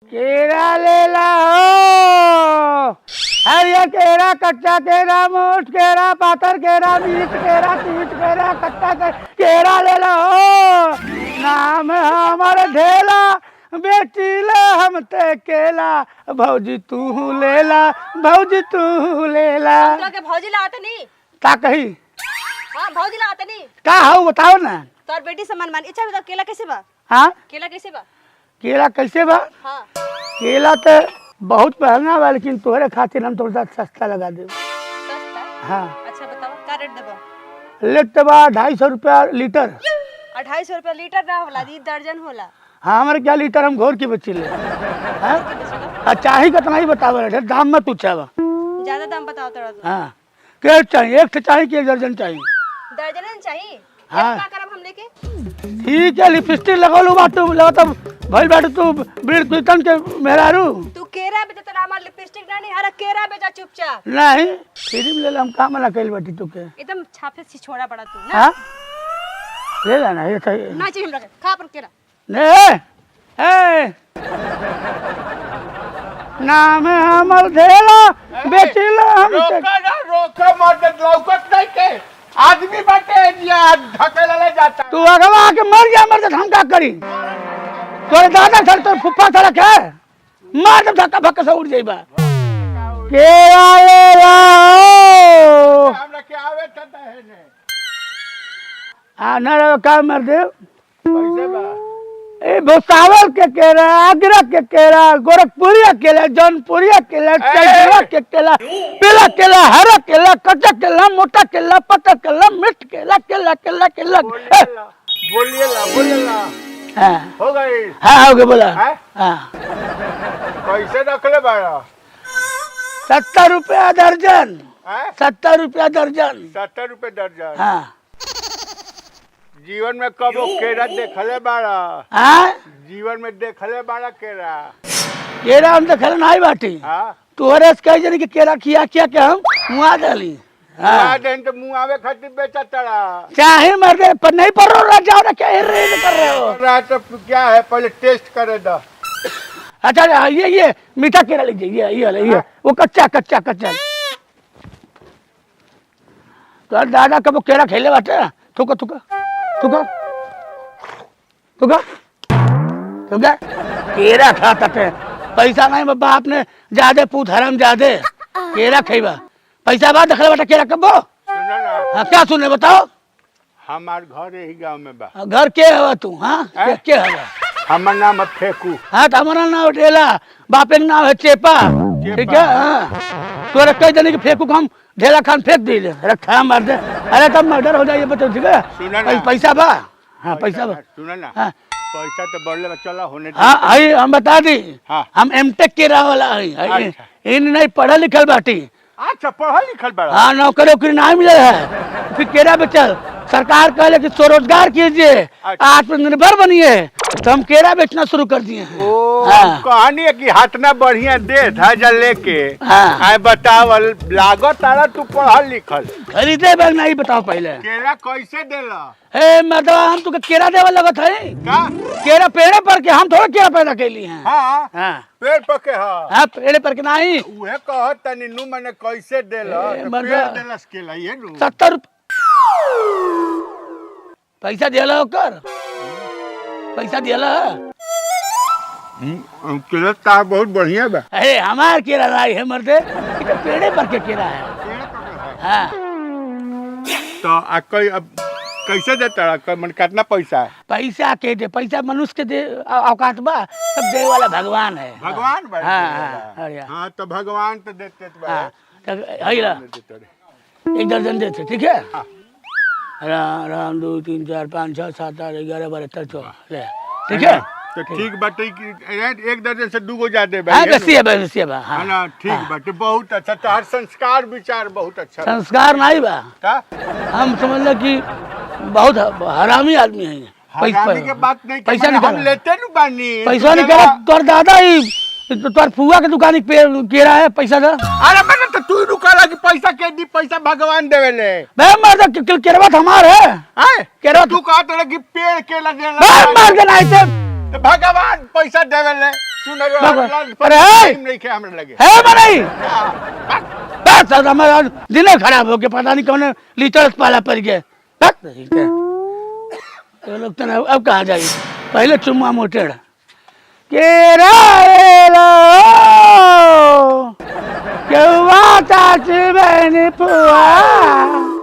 केरा ले लाओ, हरिया केरा, कच्चा केरा, मोट केरा, पातर केरा, मीठ केरा, तीत केरा, कच्चा केरा ले लाओ। नाम हमार ढेला, बेचीला हम ते केला। भौजी तू लेला, भौजी तू लेला। के भौजी ला आते नहीं का कही? हां भौजी ला आते नहीं का हो बताओ ना। तोर बेटी से मन इच्छा बता केला कैसे बा? हाँ केला कैसे बा? केला कैसे बा? हां केला तो बहुत महंगा बा, लेकिन तोहरे खातिर हम थोड़ा सस्ता लगा दे। सस्ता? हाँ अच्छा बताओ का रेट देबा? लेट बा 250 रुपया लीटर। 250 रुपया लीटर ना होला, दी दर्जन होला। हाँ हमारे क्या लीटर हम घोर के बच्चे ले। हाँ चाही कितना ही बतावे, दाम में पूछा बा। ज्यादा दाम बताओ तोरा तो। हाँ के चाहिए? एक से चाहिए कि एक दर्जन चाहिए? दर्जन चाहिए। हाँ। का करब हम लेके? ठीक है, लिपस्टिक लगोलू बाटू लगा तब भइल बाटू तू बीड़ कीर्तन के मेहरारू। तू केरा बेचा तो हमार लिपस्टिक ना नहीं, अरे केरा बेचा चुपचाप। नहीं फ्री में ले ला, हम काम ना कइल बाटी तू के। एकदम छापे से छोड़ा पड़ा तू ना। हाँ ले ला ना, ये चाहिए ना चाहिए हमरा के, खा अपन केरा। ने ए नाम हमर ढेला, बेचिला हम ते। रोका मत, लौकत नहीं के आदमी बाटे या ढकेला ले जाता। तू अगवा के मर गया, मर हम का करी? तोरे दादा सर तो फुफ्फा सड़क है, मार दम धक्का फक्का से उड़ जाइबा। के आए लाओ हमरा के आवे त है ने आ न रे का मर दे। पैसे बा ए भोसावल के केला, आगरा के केला, गोरखपुरिया केला, जौनपुरिया केला, चैतवा के केला, पीला केला, हरा केला, कच्चा केला, मोटा केला, पतला केला, मिठ केला, केला केला केला। बोलिए ला हाँ हो गई। हाँ हो गया बोला। हैं? हाँ पैसे रखले बाड़ा 70 रुपया दर्जन, हैं? 70 रुपया दर्जन। 70 रुपए दर्जन। हाँ जीवन में कबो केरा देखले बाड़ा? हाँ जीवन में देखले बाड़ा केरा? केरा हम तो खले नहीं बाटी, हाँ तोहरे से कही जनी के केरा किया किया के हम मुआ डाली। हाँ दिन तो मुंह आवे खातिर बेचा तड़ा चाहे मर दे पर नहीं पढ़ रहा, जाओ ना क्या रेड कर रहे हो? रहा तो क्या है, पहले टेस्ट करे दो। अच्छा ये मीठा केला लीजिए, ये वो कच्चा कच्चा कच्चा। तो दादा कब केला खेले बाटे, थुका थुका थुका थुका थुका केरा खाता थे। पैसा नहीं बाप ने ज्यादा पूत हराम ज्यादा केरा खेबा, पैसा बाद देखले बाटे केरा कबो। सुनो ना, हाँ क्या सुने बताओ? हमार घर यही गांव में बा। घर के हवा तू? हाँ के हवा? हमार नाम है फेकू। हाँ तो हमारा नाम ढेला, बापे का नाम है चेपा। ठीक है हाँ तोरे कई जने के फेंकू हम ढेला खान फेंक दी रखा मार दे। अरे तब मर्डर हो जाइए बच्चों। ठीक है पैसा बा? हाँ पैसा बा। सुनो ना, हाँ पैसा तो बढ़ले बा, चला होने दे। हाँ आई हम बता दी। हाँ। हम एमटेक के रहा वाला है, अच्छा। इन नहीं पढ़ल लिखल बाटी। अच्छा पढ़ल लिखल बड़ा? हाँ नौकरी वोकरी नहीं मिले है, फिर केरा बेचल। सरकार कहले कि स्वरोजगार कीजिए, अच्छा। आत्मनिर्भर बनिए, तो हम केरा बेचना शुरू कर दिए हैं। ओ हाँ। कहानी है कि हाथना बढ़िया दे धाजा लेके। हाँ। आए बतावल लागत तारा तू पढ़ल लिखल। खरीदे बैग नहीं बताओ पहले। केला कैसे देला? ए मर्दवा हम तुके केरा देवल लगत है? का? केरा पेड़े पर के, हम थोड़ा केरा पैदा कैली हैं। हाँ हाँ पेड़ पके हाँ। हाँ पेड़े पर के नहीं। उहे कहत तनी नु मने कैसे देला? ए, तो मर्दा। पेड़ देलस केला ये नु। 70 रुपया पैसा दिया ओकर, पैसा दिया। केला ता बहुत बढ़िया बा। अरे हमार केरा लाई है मर्दे, ये तो पेड़े पर के केरा है। पेड़ पके है। हाँ तो आ कोई अब कैसे देता मन कितना पैसा है? पैसा के दे, पैसा मनुष्य के दे औकात बा, सब दे वाला भगवान है। भगवान बा? हाँ हाँ अरे हाँ तो भगवान तो देते तो हाँ तो 1 दर्जन देते। ठीक है हाँ। राम 2 3 4 5 6 7 8 11 12 13 14 ले। ठीक है तो ठीक बाटे कि 1 दर्जन से 2 गो ज्यादा बा। हाँ बेसी है बेसी है बा। हाँ हाँ ना ठीक बाटे, बहुत अच्छा। तार संस्कार विचार बहुत अच्छा बा। संस्कार नहीं बा, का? हम समझ ले कि बहुत हरामी आदमी है। हरामी के बात नहीं, पैसा हम निकाल, लेते नु बानी पैसा निकाल। तोर दादा ही तोर फुआ के दुकान पे केरा है, पैसा दे। अरे मैंने तो तू रुकाला कि पैसा के दी, पैसा भगवान देवेले। बे मार दे केरवा हमार है। हैं? केरवा तू कहत रहे कि पेड़ केला देला। बे मार के नहीं थे तो भगवान पैसा देवेले। सुनर अरे है नहीं के हमरा लगे है बनाई हाँ, बस अब हमारा दिन खराब हो गया पता नहीं कौन लीटर पाला पड़ गया बस ठीक है तो लोग तो अब कहाँ जाइए पहले चुम्मा मोटेड़ केरा लो केवा चाची बहनी फुआ